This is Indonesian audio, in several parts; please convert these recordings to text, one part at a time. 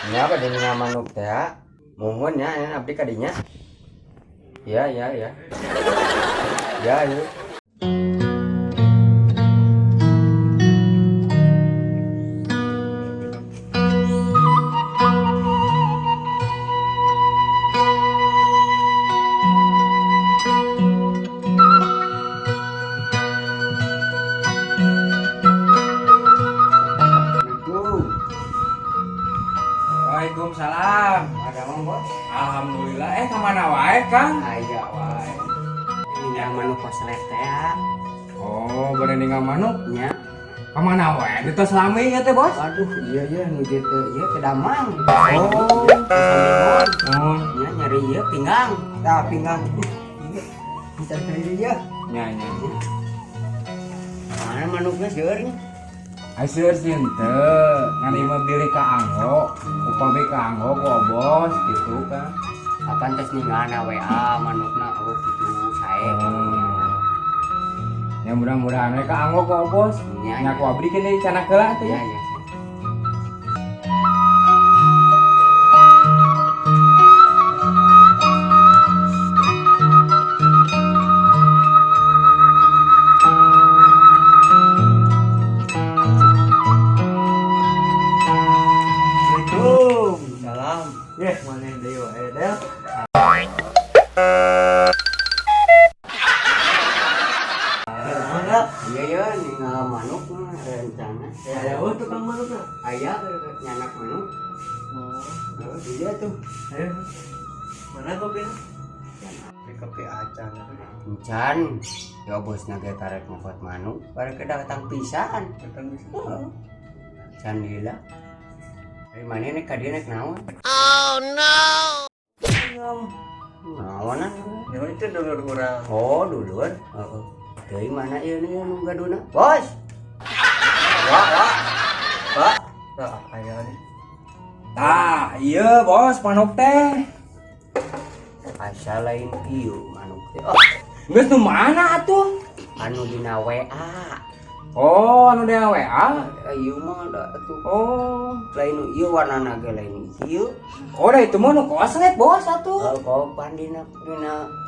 Ya pada nya manuk teh mohon ya abdi kadinya. Ya. Ya yuk. Waalaikumsalam. Ada mau bos? Alhamdulillah. Kemana wae, Kang? Aya wae. Ini yang manuk koslet teh ya. Oh, berenang manuk. Nya. Kemana wae? Di tos lami ya teh, Bos? Aduh, iya nuju teh ieu ke Damang. Oh. Oh. Nya nyari ieu pinggang. Tah pinggang. Iya. Kita cari dia. Nya. Mana manuknya seueur nih? Aseur teu, ngan ieu mah beli ka anggo, upami ka anggo ku Bos gitu kan. Apaan tes ninggana WA manukna kitu sae. Ya mudah-mudahan we ka anggo ku Bos. Nya. Nya ku abdi kene cana heula teh. Iya. Salam. Yeh, mana deui wae, Del? Iya ninggal manuk mah rencana. Ya, tukang manukna. Aya nyanak manuk. Oh, Iya tuh. ayo. Mana kopinya? Kopi acan. Encan, ya bos nage karek ngopot manuk, bareng kedatang pisan. Datang bisa. Can lila. Dari mana nih kadieu nek naon? Naonan? Ya itu dulur urang. Oh, duluan. Heeh. Dari mana ieu nih nu gaduna? Bos. Pak. Tah, aya nih. Tah, iya Bos, manuk teh. Asa lain ieu manuk teh. Oh, Geus nu mana atuh? anu dina WA. Oh, anu dia WA. Ieu mah da atuh. Oh. Lain nu ieu warnana ge lain ieu. Oh, da itu mah nu koslet Bos atuh. Kau pandina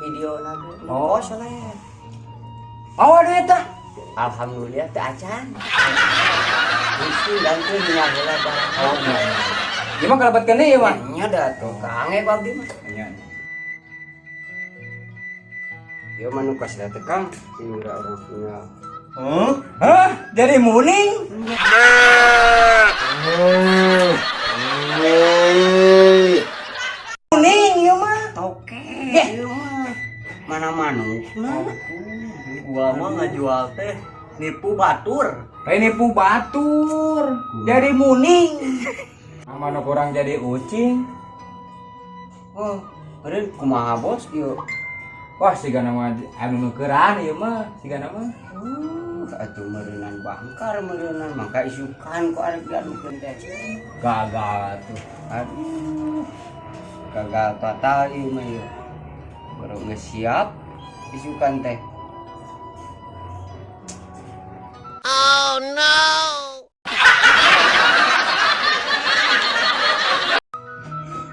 video nage. Oh. Solet. Oh, ada eta. Alhamdulillah teu acan. Mesti dangkeun nya heula barang. Oh, iya. Gimana kalabatkeun deui mah? Nya da tuh kange babdi mah. Iya. Ieu manuk kasih tekang sehingga orang punya. Hah? Jadi muning? Muning ieu mah. Oke. Ieu mah mana manukna? Gua mah ngajual teh nipu batur. Nipu batur. Jadi muning. Manuk orang jadi ucing. Oh, meureun kumaha bos ieu? Wah, siga nama anu nukeran ieu mah, siga nama. Atuh meureunan bangkar meureunan mangka isukan kok arek gadukeun teh. Gagal tuh. Aduh. Gagal total ieu mah ieu. Baru geus siap isukan teh.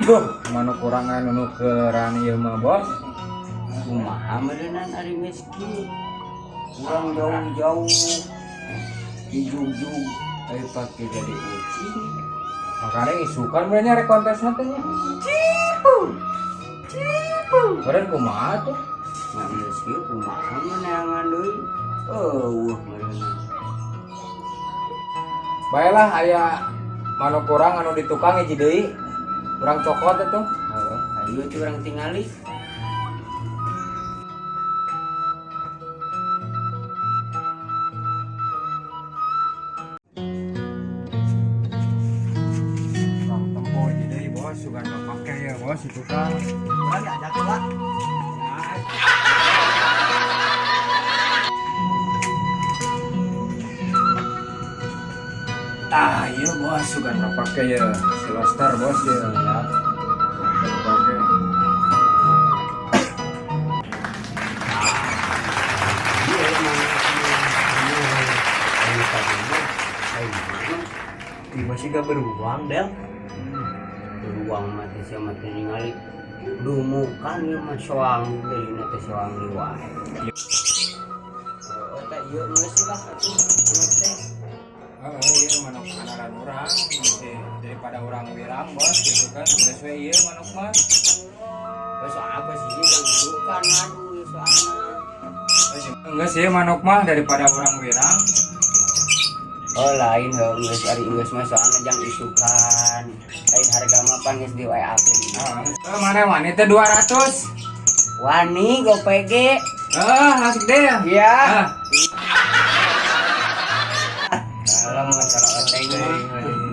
Duh, manuk orang anu nukeran ieu mah, Bos. Kumaha meureunan ari miskin. Urang jauh-jauh dijug-jug ari pake jadi ucing. Makanya isukan benernya rek kontes teh. Cipu. Beren kumaha tuh? Nggak miskin kumaha meneangan deui. Meureunan. Baiklah aya manuk urang anu di tukang hiji deui. Urang cokot atuh. Heeh, ayo teh urang tingali. Urang tempo hiji deui, Bos, sugan make ya, Bos, itu kan. Urang ajak heula. Ah, iya Bos, sugan make ya. Siloster, Bos ya. Ya. Oke. Iya emang ini tadinya Di masih gak beruang, Del. ruang mati sama ningali dumukan ya mah soang deui na teh soang liwat. Eta ieu geus lah atuh teh. Iya manuk anaran urang daripada orang wirang bos gitu kan udah sesuai iya manuk mah. Basa apa sih yang disukan aduh soalna. Enggak sih manuk mah daripada orang wirang. Oh lain heuh geus ari geus mah soalna jang isukan. Lain harga mah pan geus di WA teh. Mana wanita 200. Wani GoPG. Asik deh ya. Iya. Ah. Kalau masalah oteng mah